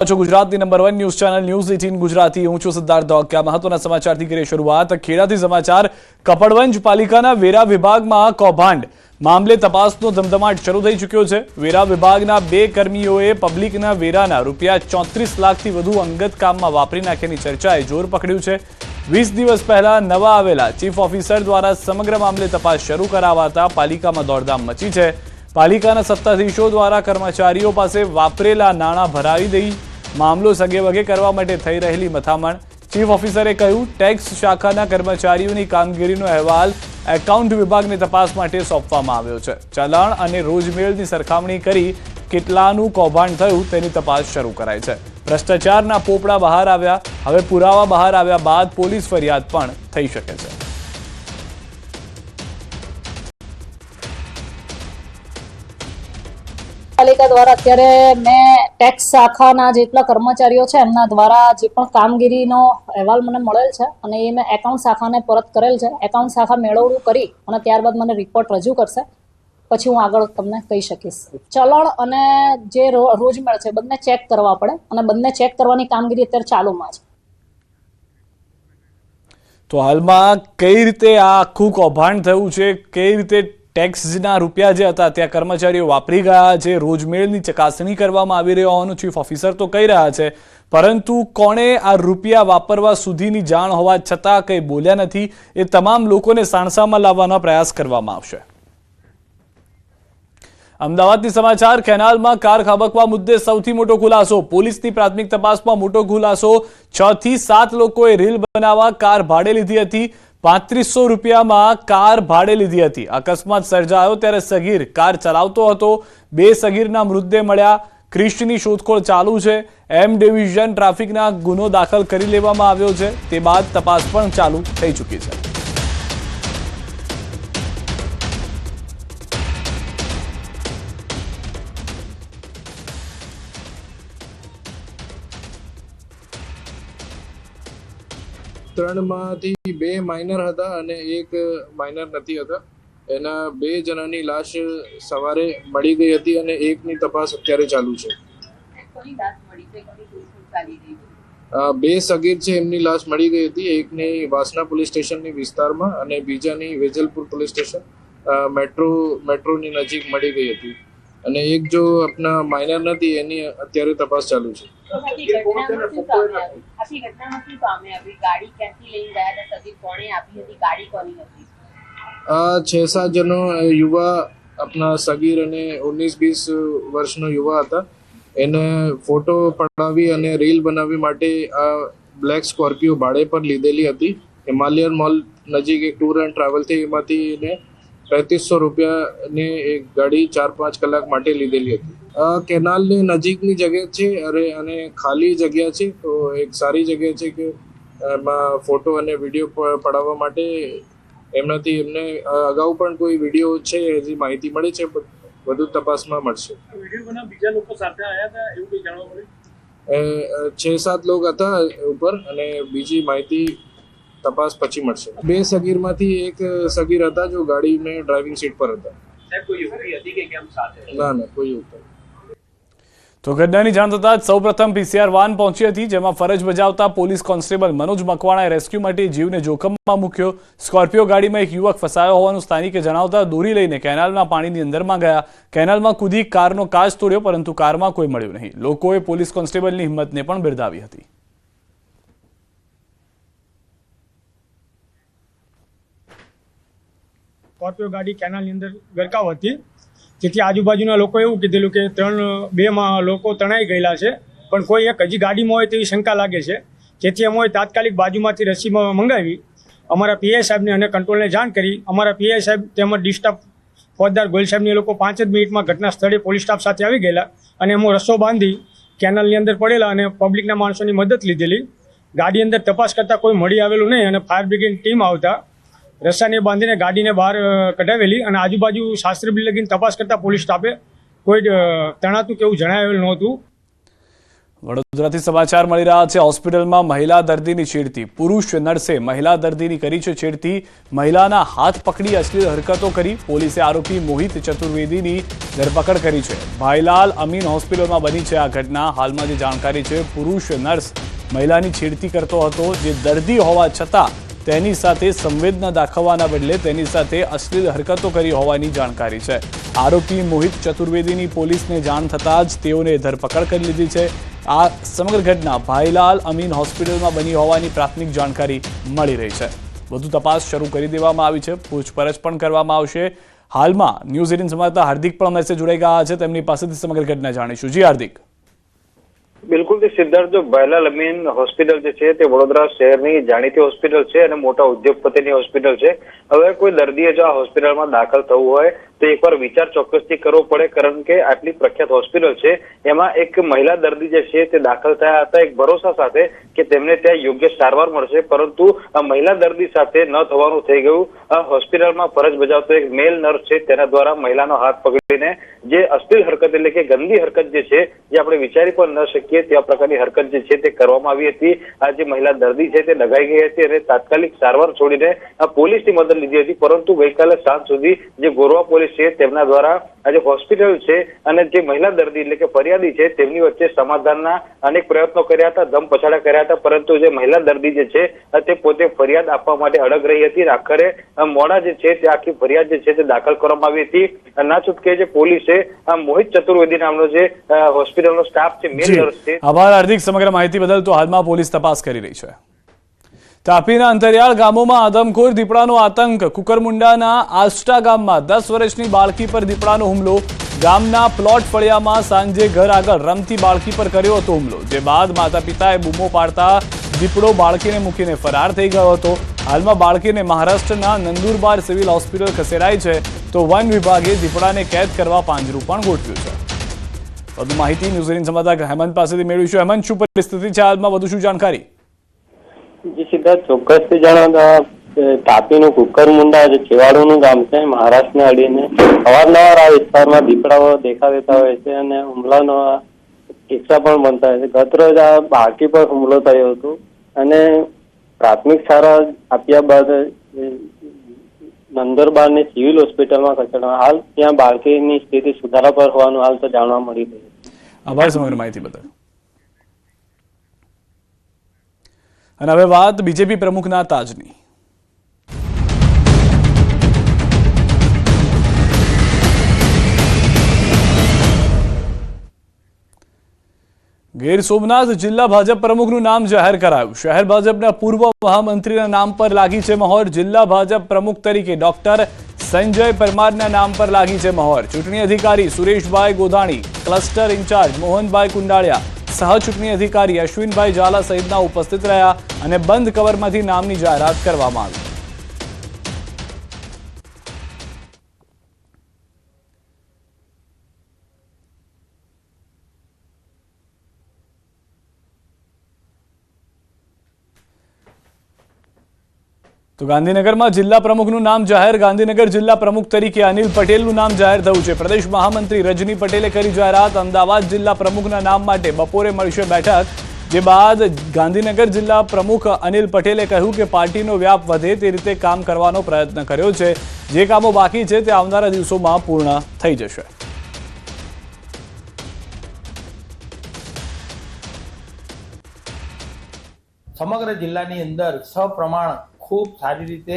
Gujarat number 1 news channel news 18 Gujarati हूँ છું સિદ્ધાર્થ ધોળકિયા। મહત્વના સમાચારથી કરીએ શરૂઆત। ખેડાથી સમાચાર। કપડવંજ પાલિકાના વેરા વિભાગમાં કૌભાંડ મામલે તપાસનો ધમધમાટ શરૂ થઈ ચૂક્યો છે। વેરા વિભાગના 2 કર્મીઓએ પબ્લિકના વેરાના રૂપિયા 34 લાખથી વધુ અંગત કામમાં વાપરી નાખ્યાની ચર્ચાએ જોર પકડ્યું છે। 20 દિવસ પહેલા નવા આવેલા ચીફ ઓફિસર દ્વારા સમગ્ર મામલે તપાસ શરૂ કરાવાતા પાલિકામાં દોડધામ મચી છે। પાલિકાના સત્તાધીશો દ્વારા કર્મચારીઓ પાસે વાપરેલા નાણાં ભરાવી દઈ મામલો સગેવગે કરવા માટે થઈ રહેલી મથામણ। ચીફ ઓફિસરે કહ્યું ટેક્સ શાખાના કર્મચારીઓની કામગીરીનો અહેવાલ એકાઉન્ટ વિભાગને તપાસ માટે સોંપવામાં આવ્યો છે। ચલણ અને રોજમેળની સરખામણી કરી કેટલાનું કૌભાંડ થયું તેની તપાસ શરૂ કરાઈ છે। ભ્રષ્ટાચારના પોપડા બહાર આવ્યા। હવે પુરાવા બહાર આવ્યા બાદ પોલીસ ફરિયાદ પણ થઈ શકે છે। પાલિકા દ્વારા અત્યારે મેં ટેક્સ શાખાના જેટલા કર્મચારીઓ છે એમના દ્વારા જે પણ કામગીરીનો અહેવાલ મને મળેલ છે અને એ મેં એકાઉન્ટ શાખાને પરત કરેલ છે। એકાઉન્ટ શાખા મેળવણું કરી અને ત્યારબાદ મને રિપોર્ટ રજૂ કરશે, પછી હું આગળ તમને કહી શકીશ। ચલણ અને જે રોજમેળ છે બંને ચેક કરવા પડે અને બંને ચેક કરવાની કામગીરી અત્યારે ચાલુમાં છે। તો હાલમાં કઈ રીતે આ આખું કૌભાંડ થયું છે, કઈ રીતે ટેક્સના રૂપિયા જે હતા ત્યાં કર્મચારીઓ વાપરી ગયા છે, રોજમેળની ચકાસણી કરવામાં આવી રહી હોવાનું ચીફ ઓફિસર તો કહી રહ્યા છે, પરંતુ કોણે આ રૂપિયા વાપરવા સુધીની જાણ હોવા છતાં કંઈ બોલ્યા નથી, એ તમામ લોકોને સાણસામાં લાવવાનો પ્રયાસ કરવામાં આવશે। અમદાવાદથી સમાચાર। કેનાલમાં કાર ખાબકવા મુદ્દે સૌથી મોટો ખુલાસો। પોલીસની પ્રાથમિક તપાસમાં મોટો ખુલાસો। 6 થી 7 લોકોએ રીલ બનાવવા કાર ભાડે લીધી હતી। 3500 રૂપિયામાં કાર ભાડે લીધી હતી। અકસ્માત સર્જાયો ત્યારે સગીર કાર ચલાવતો હતો। 2 સગીરના મૃતદેહ મળ્યા। ક્રિશની શોધખોળ ચાલુ છે। એમ ડિવિઝન ટ્રાફિકના ગુનો દાખલ કરી લેવામાં આવ્યો છે। તે બાદ તપાસ પણ ચાલુ થઈ ચૂકી છે। ત્રણમાંથી 2 માઇનર હતા અને 1 માઇનર નથી હતા। એના 2 જણાની લાશ સવારે મળી ગઈ હતી અને એકની તપાસ અત્યારે ચાલુ છે। 2 સગીર છે એમની લાશ મળી ગઈ હતી। એકની વાસના પોલીસ સ્ટેશનની વિસ્તારમાં અને બીજાની વેજલપુર પોલીસ સ્ટેશન મેટ્રોની નજીક મળી ગઈ હતી અને એક જો આપના માઇનર નથી એની અત્યારે તપાસ ચાલુ છે। 6-7 જણો યુવા આપના સગીર અને 19-20 વર્ષનો યુવા હતા। એને ફોટો પડાવી અને રીલ બનાવવા માટે આ બ્લેક સ્કોર્પિયો ભાડે પર લીધેલી હતી। હિમાલયન મોલ નજીક એક ટૂર એન્ડ ટ્રાવેલથી એમાંથી એને 3500 રૂપિયાની એક ગાડી 4-5 કલાક માટે લીધેલી હતી। કેનાલની નજીકની જગ્યા છે અને ખાલી જગ્યા છે, તો એક સારી જગ્યા છે કે એમાં ફોટો અને વિડીયો પડાવવા માટે એમનાથી એમને અગાઉ પણ કોઈ વિડીયો છે એની માહિતી મળી છે, પણ વધુ તપાસમાં મળશે। બીજા લોકો સાથે આવ્યા હતા એવું કંઈ જાણવા મળ્યું? 6-7 લોકો હતા ઉપર અને બીજી માહિતી તપાસ પછી મળશે। 2 સગીરમાંથી 1 સગીર હતા જો ગાડી में ડ્રાઇવિંગ સીટ પર હતા। કોઈ યુવતી હતી કે કેમ સાથે? ના કોઈ યુવતી। તો ઘટનાની જાણ થતાં જ સૌપ્રથમ પીસીઆર વાન પહોંચી હતી, જેમાં ફરજ બજાવતા પોલીસ કોન્સ્ટેબલ મનોજ મકવાણાએ રેસ્ક્યુ માટે જીવને જોખમમાં મૂક્યો। સ્કોર્પિયો ગાડીમાં એક યુવક ફસાયો હોવાનું સ્થાનિકે જણાવતા દોરી લઈને કેનાલના પાણીની અંદરમાં ગયા। કેનાલમાં કૂદી કારનો કાચ તોડ્યો, પરંતુ કારમાં કોઈ મળ્યું નહીં। લોકોએ પોલીસ કોન્સ્ટેબલની હિંમતને પણ બિરદાવી હતી। સ્કોર્પિયો ગાડી કેનાલની અંદર ગરકાવ હતી, જેથી આજુબાજુના લોકોએ એવું કીધેલું કે 2 લોકો તણાઈ ગયેલા છે, પણ કોઈ એક હજી ગાડીમાં હોય તેવી શંકા લાગે છે, જેથી અમે તાત્કાલિક બાજુમાંથી રસી મંગાવી અમારા પીઆઈ સાહેબને અને કંટ્રોલને જાણ કરી। અમારા પીઆઈ સાહેબ તેમજ ડિસ્ટાફ ફોજદાર ગોયલ સાહેબની લોકો 5 જ મિનિટમાં ઘટના સ્થળે પોલીસ સ્ટાફ સાથે આવી ગયેલા અને અમે રસ્સો બાંધી કેનાલની અંદર પડેલા અને પબ્લિકના માણસોની મદદ લીધેલી। ગાડી અંદર તપાસ કરતાં કોઈ મળી આવેલું નહીં અને ફાયર બ્રિગેડ ટીમ આવતા રસ્સાને બાંધીને ગાડીને બહાર કઢાવેલી અને આજુબાજુ શાસ્ત્રી બિલ લગીને તપાસ કરતા પોલીસ સ્ટાફે કોઈ તણાતું કે એવું જણાવેલું નહોતું। વડોદરાથી સમાચાર મળી રહ્યા છે। હોસ્પિટલમાં મહિલા દર્દીની છેડતી, પુરુષ નર્સે મહિલા દર્દીની કરી છે છેડતી, મહિલાના હાથ પકડી અશ્લીલ હરકતો કરી। પોલીસે આરોપી મોહિત ચતુર્વેદીની ધરપકડ કરી છે। ભાઈલાલ અમીન હોસ્પિટલમાં બની છે આ ઘટના। હાલમાં જે જાણકારી છે, પુરુષ નર્સ મહિલાની છેડતી કરતો હતો, જે દર્દી હોવા છતાં તેની સાથે સંવેદના દાખવવાના બદલે તેની સાથે અશ્લીલ હરકતો કરી હોવાની જાણકારી છે। આરોપી મોહિત ચતુર્વેદીની પોલીસને જાણ થતાં જ તેઓને ધરપકડ કરી લીધી છે। આ સમગ્ર ઘટના ભાઈલાલ અમીન હોસ્પિટલમાં બની હોવાની પ્રાથમિક જાણકારી મળી રહી છે। વધુ તપાસ શરૂ કરી દેવામાં આવી છે, પૂછપરછ પણ કરવામાં આવશે। હાલમાં ન્યૂઝ 18 સંવાદદાતા હાર્દિક પણ મેસેજ જોડાઈ ગયા છે, તેમની પાસેથી સમગ્ર ઘટના જાણીશું। જી હાર્દિક। બિલકુલ સિદ્ધાર્થ, જો ભાઈલાલ અમીન હોસ્પિટલ જે છે તે વડોદરા શહેરની જાણીતી હોસ્પિટલ છે અને મોટા ઉદ્યોગપતિની હોસ્પિટલ છે। હવે કોઈ દર્દીએ જો આ હોસ્પિટલમાં દાખલ થવું હોય તો એકવાર વિચાર ચોક્કસથી કરવો પડે, કારણ કે આટલી પ્રખ્યાત હોસ્પિટલ છે, એમાં એક મહિલા દર્દી જે છે તે દાખલ થયા હતા એક ભરોસા સાથે કે તેમને ત્યાં યોગ્ય સારવાર મળશે, પરંતુ આ મહિલા દર્દી સાથે ન થવાનું થઈ ગયું। આ હોસ્પિટલમાં ફરજ બજાવતો એક મેલ નર્સ છે, તેના દ્વારા મહિલાનો હાથ પકડીને જે અશ્લીલ હરકત એટલે કે ગંદી હરકત જે છે, જે આપણે વિચારી પણ ન શકીએ તે પ્રકારની હરકત જે છે તે કરવામાં આવી હતી। આ જે મહિલા દર્દી છે તે ડઘાઈ ગઈ હતી અને તાત્કાલિક સારવાર છોડીને પોલીસની મદદ લીધી હતી, પરંતુ ગઈકાલે સાંજ સુધી જે ગોરવા પોલીસ છે તેમના દ્વારા આજે હોસ્પિટલ છે અને જે મહિલા દર્દી એટલે કે ફરિયાદી છે તેમની વચ્ચે સમાધાનના અનેક પ્રયત્નો કર્યા હતા, દમ પછાડા કર્યા હતા, પરંતુ જે મહિલા દર્દી જે છે તે પોતે ફરિયાદ આપવા માટે અડગ રહી હતી। આખરે મોડા જે છે તે આખી ફરિયાદ જે છે તે દાખલ કરવામાં આવી હતી। ના છૂટકે જે પોલીસે મોહિત ચતુર્વેદી નામનો જે હોસ્પિટલનો સ્ટાફ છે, મેલ નર્સ છે। આભાર હાર્દિક સમગ્ર માહિતી બદલ। તો હાલમાં પોલીસ તપાસ કરી રહી છે। તાપીના અંતરિયાળ ગામોમાં આદમખોર દીપડાનો આતંક। કુકરમુંડાના આષ્ટા ગામમાં 10 વર્ષની બાળકી પર દીપડાનો હુમલો। ગામના પ્લોટ ફળિયામાં સાંજે ઘર આગળ રમતી બાળકી પર કર્યો હતો હુમલો, જે બાદ માતા પિતાએ બૂમો પાડતા દીપડો બાળકીને મૂકીને ફરાર થઈ ગયો હતો। હાલમાં બાળકીને મહારાષ્ટ્રના નંદુરબાર સિવિલ હોસ્પિટલ ખસેડાઈ છે, તો વન વિભાગે દીપડાને કેદ કરવા પાંજરું પણ ગોઠવ્યું છે। વધુ માહિતી ન્યૂઝ 18 સંવાદદાતા હેમંત પાસેથી મેળવીશું। હેમંત, શું પરિસ્થિતિ છે હાલમાં, વધુ શું જાણકારી? જી સિદ્ધાર્થ, ચોક્કસથી જણાવો, તાપીનું કુકરમુંડા જે છેવાડોનું ગામ છે, મહારાષ્ટ્રને અડીને અવારનવાર આ વિસ્તારમાં દીપડાઓ દેખા દેતા હોય છે અને હુમલાનો કિસ્સા પણ બનતા હોય છે। ગતરોજ આ બાળકી પર હુમલો થયો હતો અને પ્રાથમિક સારવાર આપ્યા બાદ નંદુરબારની સિવિલ હોસ્પિટલમાં ખસેડવામાં, હાલ ત્યાં બાળકીની સ્થિતિ સુધારા પર હોવાનું હાલ તો જાણવા મળી રહ્યું છે। આભાર સમગ્ર માહિતી બદલ। અને હવે વાત બીજેપી પ્રમુખના તાજની। ગીર સોમનાથ જિલ્લા ભાજપ પ્રમુખનું નામ જાહેર કરાયું। શહેર ભાજપના પૂર્વ મહામંત્રીના નામ પર લાગી છે મહોર। જિલ્લા ભાજપ પ્રમુખ તરીકે ડોક્ટર સંજય પરમારના નામ પર લાગી છે મહોર। ચૂંટણી અધિકારી સુરેશભાઈ ગોધાણી, ક્લસ્ટર ઇન્ચાર્જ મોહનભાઈ કુંડાળિયા, સહ ચૂંટણી અધિકારી અશ્વિનભાઈ ઝાલા સહિતના ઉપસ્થિત રહ્યા અને બંધ કવરમાંથી નામની જાહેરાત કરવામાં આવી। તો ગાંધીનગરમાં જિલ્લા પ્રમુખનું નામ જાહેર। ગાંધીનગર જિલ્લા પ્રમુખ તરીકે અનિલ પટેલનું નામ જાહેર થયું છે। પ્રદેશ મહામંત્રી રજની પટેલે કરી જાહેરાત। અમદાવાદ જિલ્લા પ્રમુખના નામ માટે બપોરે મળશે બેઠક, જે બાદ ગાંધીનગર જિલ્લા પ્રમુખ અનિલ પટેલે કહ્યું કે પાર્ટીનો વ્યાપ વધે તે રીતે કામ કરવાનો પ્રયત્ન કર્યો છે। જે કામો બાકી છે તે આવનારા દિવસોમાં પૂર્ણ થઈ જશે। સમગ્ર જિલ્લાની અંદર સપ્રમાણ ખૂબ સારી રીતે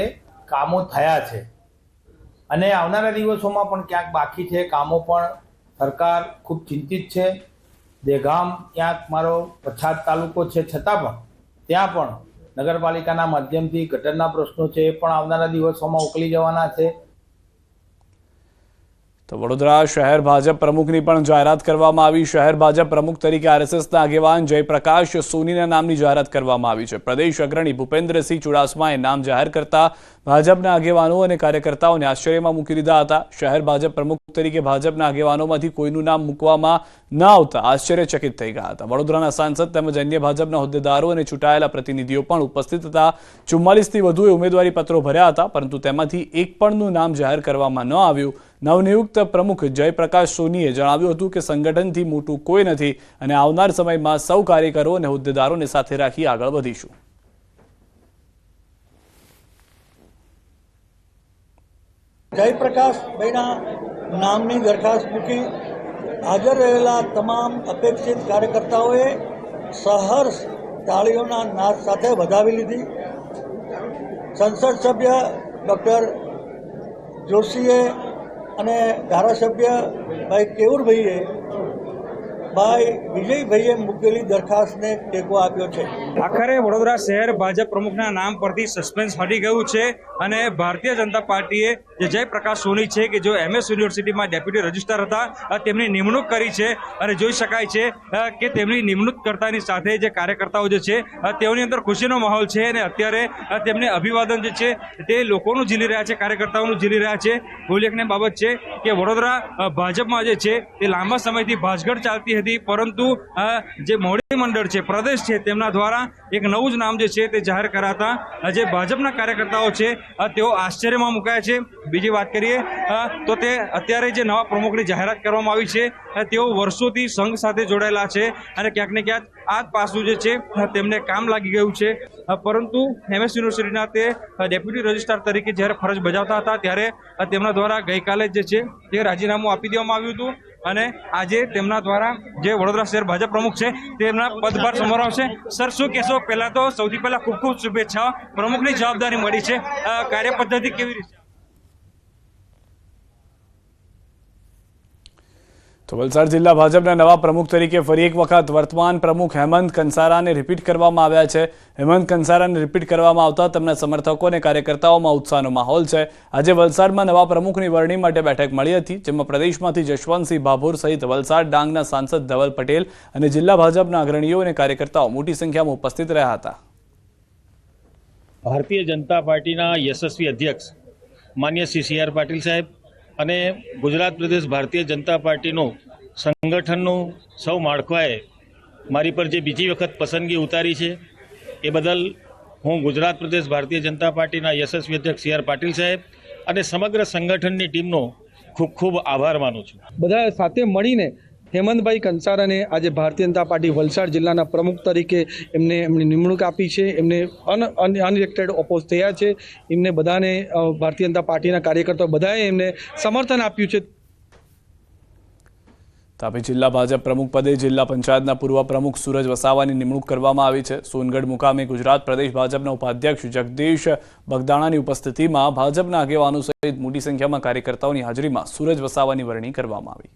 કામો થયા છે અને આવનારા દિવસોમાં પણ ક્યાંક બાકી છે કામો, પણ સરકાર ખૂબ ચિંતિત છે। દેગામ ક્યાંક મારો પછાત તાલુકો છે, છતાં પણ ત્યાં પણ નગરપાલિકાના માધ્યમથી ગટરના પ્રશ્નો છે એ પણ આવનારા દિવસોમાં ઉકલી જવાના છે। તો વડોદરા શહેર ભાજપ પ્રમુખની પણ જાહેરાત કરવામાં આવી। શહેર ભાજપ પ્રમુખ તરીકે આરએસએસના આગેવાન જયપ્રકાશ સોનીના નામની જાહેરાત કરવામાં આવી છે। પ્રદેશ અગ્રણી ભૂપેન્દ્રસિંહ ચુડાસમાએ નામ જાહેર કરતા ભાજપના આગેવાનો અને કાર્યકર્તાઓને આશ્ચર્યમાં મૂકી દીધા હતા. શહેર ભાજપ પ્રમુખ તરીકે ભાજપના આગેવાનોમાંથી કોઈનું નામ મૂકવામાં ન આવતા આશ્ચર્યચકિત થઈ ગયા હતા. વડોદરાના સાંસદ તેમજ અન્ય ભાજપના હોદ્દેદારો અને ચૂંટાયેલા પ્રતિનિધિઓ પણ ઉપસ્થિત હતા. 44થી વધુએ ઉમેદવારી પત્રો ભર્યા હતા, પરંતુ તેમાંથી એક પણનું નામ જાહેર કરવામાં ન આવ્યું. નવનિયુક્ત પ્રમુખ જયપ્રકાશ સોનીએ જણાવ્યું હતું કે સંગઠનથી મોટું કોઈ નથી અને આવનાર સમયમાં સૌ કાર્યકરો અને હોદ્દેદારોને સાથે રાખી આગળ વધીશું. જયપ્રકાશ ભાઈના નામની દરખાસ્ત મૂકી હાજર રહેલા તમામ અપેક્ષિત કાર્યકર્તાઓએ સહર્ષ તાળીઓના નાદ સાથે વધાવી લીધી. સંસદ સભ્ય ડૉક્ટર જોશીએ અને ધારાસભ્ય ભાઈ કેવુરભાઈએ ભાઈ વિજયભાઈએ મૂકેલી દરખાસ્તને ટેકો આપ્યો છે. આખરે વડોદરા શહેર ભાજપ પ્રમુખના નામ પરથી સસ્પેન્સ હટી ગયું છે અને ભારતીય જનતા પાર્ટીએ જે જયપ્રકાશ સોની છે કે જો MS યુનિવર્સિટીમાં ડેપ્યુટી રજિસ્ટ્રાર હતા તેમની નિમણૂક કરી છે અને જોઈ શકાય છે કે તેમની નિમણૂક કરતાની સાથે જે કાર્યકર્તાઓ જે છે તેઓની અંદર ખુશીનો માહોલ છે અને અત્યારે તેમને અભિવાદન જે છે તે લોકોનું ઝીલી રહ્યા છે, કાર્યકર્તાઓનું ઝીલી રહ્યા છે. ઉલ્લેખનીય બાબત છે કે વડોદરા ભાજપમાં જે છે તે લાંબા સમયથી ભાંજગઢ ચાલતી હતી, પરંતુ જે મોવડી મંડળ છે, પ્રદેશ છે, તેમના દ્વારા એક નવું જ નામ જે છે તે જાહેર કરાતા જે ભાજપના કાર્યકર્તાઓ છે તેઓ આશ્ચર્યમાં મુકાયા છે. બીજી વાત કરીએ તો તે અત્યારે જે નવા પ્રમુખની જાહેરાત કરવામાં આવી છે તેઓ વર્ષોથી સંઘ સાથે જોડાયેલા છે અને ક્યાંક ને ક્યાંક આ જ પાસું જે છે તેમને કામ લાગી ગયું છે. પરંતુ MS યુનિવર્સિટીના તે ડેપ્યુટી રજિસ્ટ્રાર તરીકે જ્યારે ફરજ બજાવતા હતા ત્યારે તેમના દ્વારા ગઈકાલે જે છે તે રાજીનામું આપી દેવામાં આવ્યું હતું અને આજે તેમના દ્વારા જે વડોદરા શહેર ભાજપ પ્રમુખ છે તેમના પદભાર સંભાળશે. સર, શું કહેશો? પહેલા તો સૌથી પહેલા ખૂબ ખૂબ શુભેચ્છા. પ્રમુખની જવાબદારી મળી છે, કાર્યપદ્ધતિ કેવી રીતે? તો વલસાડ જિલ્લા ભાજપના નવા પ્રમુખ તરીકે ફરી એક વખત વર્તમાન પ્રમુખ હેમંત કંસારાને રિપીટ કરવામાં આવ્યા છે. હેમંત કંસારાને રિપીટ કરવામાં આવતા તેમના સમર્થકો અને કાર્યકર્તાઓમાં ઉત્સાહનો માહોલ છે. આજે વલસાડમાં નવા પ્રમુખની વરણી માટે બેઠક મળી હતી, જેમાં પ્રદેશમાંથી જશવંતસિંહ ભાભોર સહિત વલસાડ ડાંગના સાંસદ ધવલ પટેલ અને જિલ્લા ભાજપના અગ્રણીઓ અને કાર્યકર્તાઓ મોટી સંખ્યામાં ઉપસ્થિત રહ્યા હતા. ભારતીય જનતા પાર્ટીના યશસ્વી અધ્યક્ષ માન્ય શ્રી CR પાટીલ સાહેબ અને ગુજરાત પ્રદેશ ભારતીય જનતા પાર્ટીનું સંગઠનનું સૌ માળખાએ મારી પર જે બીજી વખત પસંદગી ઉતારી છે એ બદલ હું ગુજરાત પ્રદેશ ભારતીય જનતા પાર્ટીના યશસ્વી અધ્યક્ષ CR પાટીલ સાહેબ અને સમગ્ર સંગઠનની ટીમનો ખૂબ ખૂબ આભાર માનું છું. બધા સાથે મળીને હેમંતભાઈ કંસારાને આજે ભારતીય જનતા પાર્ટી વલસાડ જિલ્લાના પ્રમુખ તરીકે એમની નિમણૂક આપી છે. એમને અનઇલેક્ટેડ ઓપોઝ થયા છે. એમને બધાને ભારતીય જનતા પાર્ટીના કાર્યકર્તાઓ બધાએ એમને સમર્થન આપ્યું છે. તાપી જિલ્લા ભાજપ પ્રમુખ પદે જિલ્લા પંચાયતના પૂર્વ પ્રમુખ સૂરજ વસાવાની નિમણૂક કરવામાં આવી છે. સોનગઢ મુકામે ગુજરાત પ્રદેશ ભાજપના ઉપાધ્યક્ષ જગદીશ બગદાણાની ઉપસ્થિતિમાં ભાજપના આગેવાનો સહિત મોટી સંખ્યામાં કાર્યકર્તાઓની હાજરીમાં સૂરજ વસાવાની વરણી કરવામાં આવી.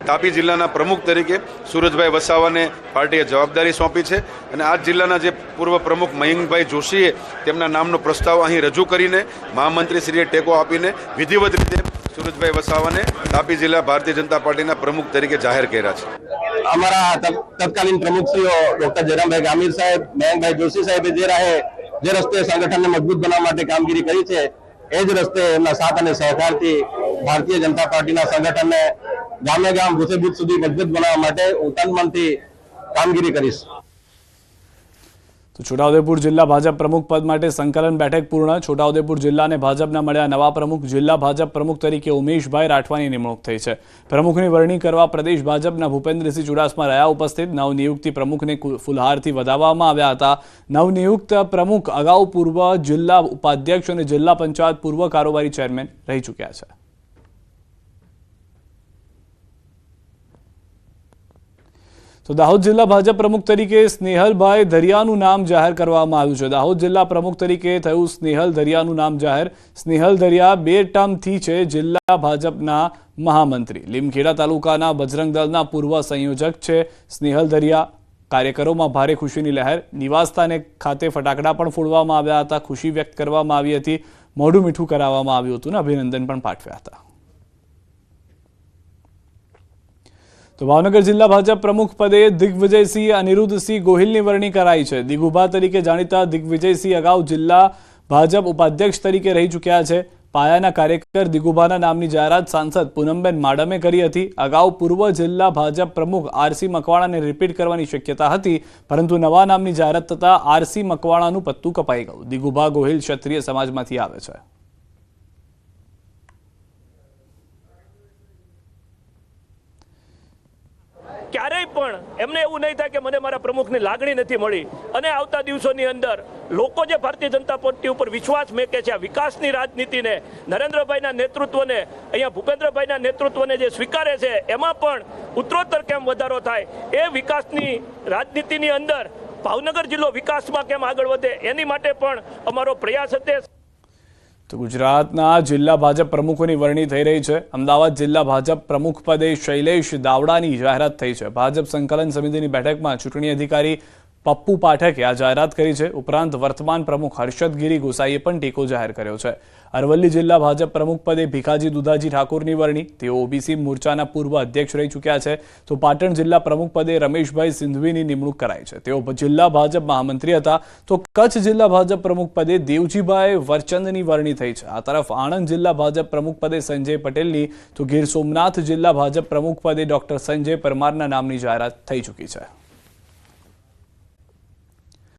તાપી જિલ્લાના પ્રમુખ તરીકે સુરજભાઈ વસાવાને પાર્ટીએ જવાબદારી સોંપી છે અને આ જિલ્લાના જે પૂર્વ પ્રમુખ મયંકભાઈ જોશીએ તેમના નામનો પ્રસ્તાવ અહીં રજૂ કરીને મહામંત્રીશ્રીએ ટેકો આપીને વિધિવત રીતે સુરજભાઈ વસાવાને તાપી જિલ્લા ભારતીય જનતા પાર્ટીના પ્રમુખ તરીકે જાહેર કર્યા છે. અમારા તત્કાલીન પ્રમુખશ્રીઓ ડોક્ટર જયરામભાઈ ગામિત સાહેબ, મયંકભાઈ જોશી સાહેબે જે રસ્તે સંગઠનને મજબૂત બનાવવા માટે કામગીરી કરી છે એ જ રસ્તે એમના સાથ અને સહકારથી ભારતીય જનતા પાર્ટીના સંગઠનને ગામે ગામ બુથે બુથ સુધી મજબૂત બનાવવા માટે હું તન મનથી કામગીરી કરીશ. તો છોટાઉદેપુર જિલ્લા ભાજપ પ્રમુખ પદ માટે સંકલન બેઠક પૂર્ણ. છોટાઉદેપુર જિલ્લાને ભાજપના મળ્યા નવા પ્રમુખ. જિલ્લા ભાજપ પ્રમુખ તરીકે ઉમેશભાઈ રાઠવાની નિમણૂક થઈ છે. પ્રમુખની વરણી કરવા પ્રદેશ ભાજપના ભૂપેન્દ્રસિંહ ચુડાસમા રહ્યા ઉપસ્થિત. નવનિયુક્તિ પ્રમુખને ફુલહારથી વધાવવામાં આવ્યા હતા. નવનિયુક્ત પ્રમુખ અગાઉ પૂર્વ જિલ્લા ઉપાધ્યક્ષ અને જિલ્લા પંચાયત પૂર્વ કારોબારી ચેરમેન રહી ચૂક્યા છે. તો દાહોદ જિલ્લા ભાજપ પ્રમુખ તરીકે સ્નેહલભાઈ દરિયાનું નામ જાહેર કરવામાં આવ્યું છે. દાહોદ જિલ્લા પ્રમુખ તરીકે થયું સ્નેહલ દરિયાનું નામ જાહેર. સ્નેહલ દરિયા 2 ટર્મથી છે જિલ્લા ભાજપના મહામંત્રી. લીમખેડા તાલુકાના બજરંગ દળના પૂર્વ સંયોજક છે સ્નેહલ દરિયા. કાર્યકરોમાં ભારે ખુશીની લહેર. નિવાસસ્થાને ખાતે ફટાકડા પણ ફોડવામાં આવ્યા હતા. ખુશી વ્યક્ત કરવામાં આવી હતી. મોઢું મીઠું કરાવવામાં આવ્યું હતું અને અભિનંદન પણ પાઠવ્યા હતા. તો ભાવનગર જિલ્લા ભાજપ પ્રમુખ પદે દિગ્વિજયસિંહ અનિરુદ્ધસિંહ ગોહિલની વરણી કરાઈ છે. દિગુભા તરીકે જાણીતા દિગ્વિજયસિંહ અગાઉ જિલ્લા ભાજપ ઉપાધ્યક્ષ તરીકે રહી ચૂક્યા છે. પાયાના કાર્યકર દિગુભાના નામની જાહેરાત સાંસદ પૂનમબેન માડમે કરી હતી. અગાઉ પૂર્વ જિલ્લા ભાજપ પ્રમુખ આરસી મકવાણાને રિપીટ કરવાની શક્યતા હતી, પરંતુ નવા નામની જાહેરાત થતાં આરસી મકવાણાનું પત્તું કપાઈ ગયું. દિગુભા ગોહિલ ક્ષત્રિય સમાજમાંથી આવે છે. ક્યારેય પણ એમને એવું નહીં થાય કે મને મારા પ્રમુખની લાગણી નથી મળી. અને આવતા દિવસોની અંદર લોકો જે ભારતીય જનતા પાર્ટી ઉપર વિશ્વાસ મેકે છે, આ વિકાસની રાજનીતિને, નરેન્દ્રભાઈના નેતૃત્વને, અહીંયા ભૂપેન્દ્રભાઈના નેતૃત્વને જે સ્વીકારે છે, એમાં પણ ઉત્તરોત્તર કેમ વધારો થાય, એ વિકાસની રાજનીતિની અંદર ભાવનગર જિલ્લો વિકાસમાં કેમ આગળ વધે, એની માટે પણ અમારો પ્રયાસ હતો. તો ગુજરાતના જિલ્લા ભાજપ પ્રમુખોની વરણી થઈ રહી છે. અમદાવાદ જિલ્લા ભાજપ પ્રમુખ પદે શૈલેષ દાવડાની જાહેરાત થઈ છે. ભાજપ સંકલન સમિતિની બેઠકમાં ચૂંટણી અધિકારી પપ્પુ પાઠકે આ જાહેરાત કરી છે. ઉપરાંત વર્તમાન પ્રમુખ હર્ષદ ગિરી ગોસાઈએ પણ ટેકો જાહેર કર્યો છે. અરવલ્લી જિલ્લા ભાજપ પ્રમુખ પદે ભીખાજી દુધાજી ઠાકોરની વરણી. તેઓ ઓબીસી મોરચાના પૂર્વ અધ્યક્ષ રહી ચૂક્યા છે. તો પાટણ જિલ્લા પ્રમુખ પદે રમેશભાઈ સિંધવીની નિમણૂક કરાઈ છે. તેઓ જિલ્લા ભાજપ મહામંત્રી હતા. તો કચ્છ જિલ્લા ભાજપ પ્રમુખ પદે દેવજીભાઈ વરચંદની વરણી થઈ છે. આ તરફ આણંદ જિલ્લા ભાજપ પ્રમુખ પદે સંજય પટેલની, તો ગીર સોમનાથ જિલ્લા ભાજપ પ્રમુખ પદે ડોક્ટર સંજય પરમારના નામની જાહેરાત થઈ ચૂકી છે.